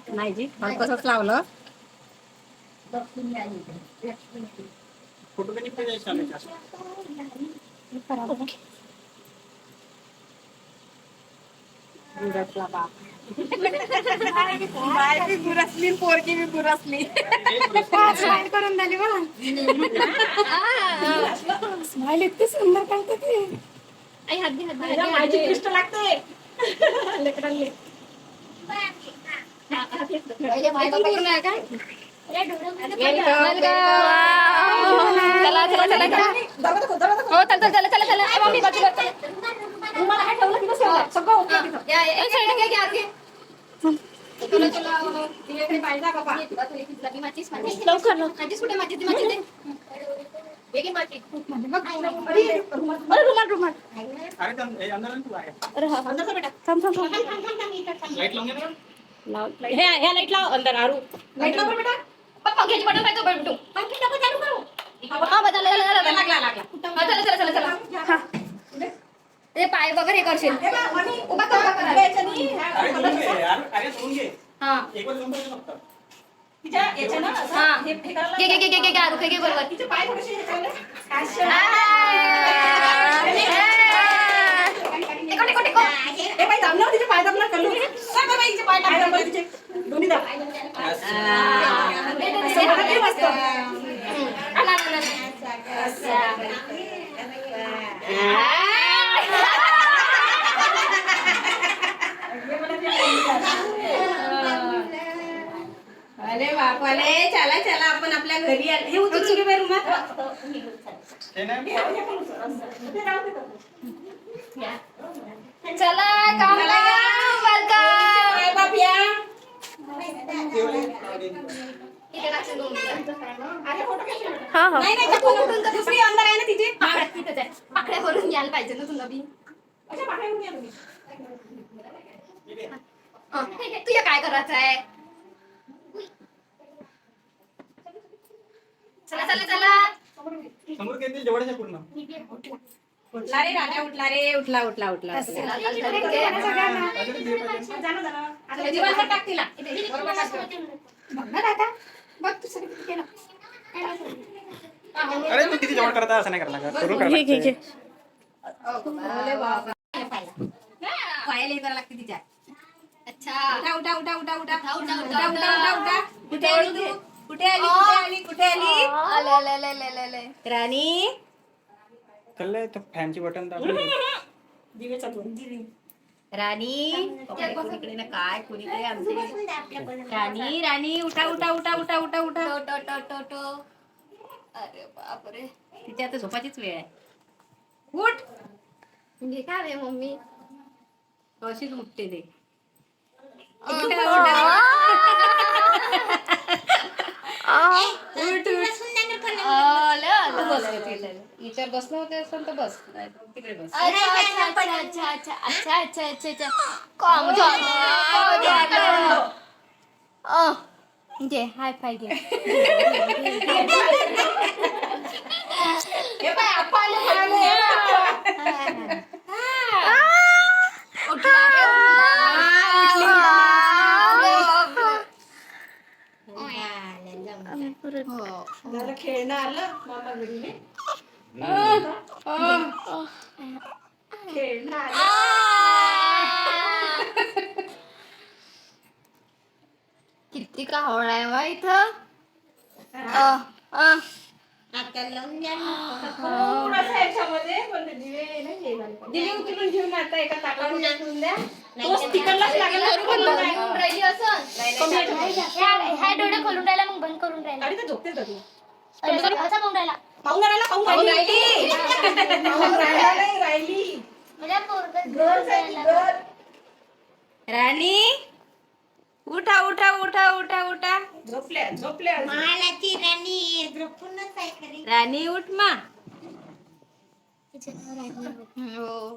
नाही जी कसंच लावलं photo bye बी बुरसली पोरगी बी बुरसली स्माइल करून झाली बघा स्माइल इतकी सुंदर काढते ती माझी कृष्ण लागते लेकरांनी पूर्ण आहे काय चला चला चला हो चल चला चला चला मम्मी बाजूला तुम्हाला काय ठेवलं की बस सगळं ओके तिथं या साइड घ्या घ्या आगे चला चला तिकडे पाहिजे का पा लवकर माझी कुठे माझी दे बेगी माझी अरे रुमाल रुमाल अरे अंदर तू आहे अरे हां अंदर बेटा थांब लाईट लावून हे लाईट लाव अंदर आरू लाईट लाव बेटा पंख्याची बटन पाहिजे बटू पंखी नको चालू करू हां बदल लागला चला चला हां ते पाय वगैरे करशील उभा कर अरे सोडून घे हां एक वर नंबर फक्त तिच्या याच्या ना हां हे करायला घे आरू घे बरोबर तिचे पाय थोडेसे ह्याच्यावर टेको ए बाई दाबना तिचे पाय दाबना कल्लू काय बाई तिचे पाय दाबना तिचे दोन्ही दाब ते मस्त अरे बापाले चला चला आपण आपल्या घरी आले हे उचलून घे बाई रुमाल चला कामला वेलकम बाय बापिया हां हां नाही दुसरी अंदर आहे ना तिची पाकड्या करून घ्यायला पाहिजे ना तुला बी अच्छा पाकड्या करून घ्या तुम्ही तुझ्या काय करायचं आहे चला चला चला समोर केंद्र जेवढ्याच्या पूर्ण उठला रे राजा उठला रे उठला आता दिवसभर टाक तिला बघ ना दादा बघ तू सगळं किती केलं अरे तू किती जवळ करता असं नाही करणार का करू घे अरे बाबा पायाला हे करायला लागते तिच्या अच्छा उठा कुठे आली राणी कल्ले तो फॅनची बटन दाबली दिवेचा दिवे राणी इकडे ना काय कोणीकडे आमची राणी उठा अरे बापरे तिची आता झोपाचीच वेळ आहे उठ म्हणजे काय रे मम्मी अशीच उठते ते इतर बसलं होते असं तर बस तिकडे बस अच्छा काम घे हाय फाय घे खेळणं आलं मामा घरी खेळणं आलं किती का हवळा आहे वा इथं दिवे उचलून घेऊन आता एका ताटावर टाकून द्या ह्या डोळे खोलून राहिला मग बंद करून राहिला आणि ते झोपते तू पाहून राहिली. राणी उठा उठा उठा उठा उठा. झोपल्या महालाची राणी झोपूनच आहे खरी. राणी उठ मा. तिचं नाव राणी. हो